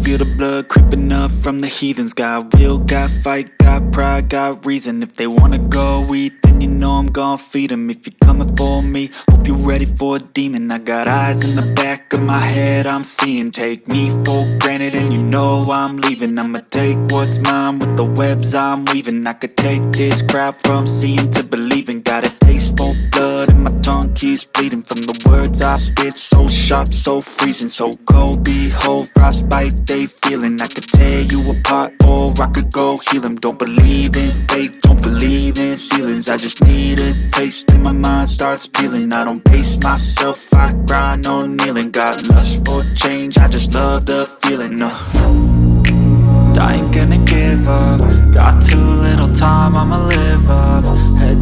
feel the blood creeping up from the heathens. Got will, got fight, got pride, got reason. If they wanna go eat, then you know I'm gon' feed them. If you're coming for me, hope you're ready for a demon. I got eyes in the back of my head, I'm seeing. Take me for granted and you know I'm leaving. I'ma take what's mine with the webs I'm weaving. I could take this crowd from seeing to believing. Got a taste for blood and my tongue keeps bleeding from the words I spit. So sharp, so freezing, so cold. Behold, frostbite they feeling. I could tear you apart or I could go heal them. Don't believe in fate, don't believe in ceilings. I just need a taste and my mind starts peeling. I don't pace myself, I grind on kneeling. Got lust for change, I just love the feeling. I ain't gonna give up. Got too little time, I'ma live up. Head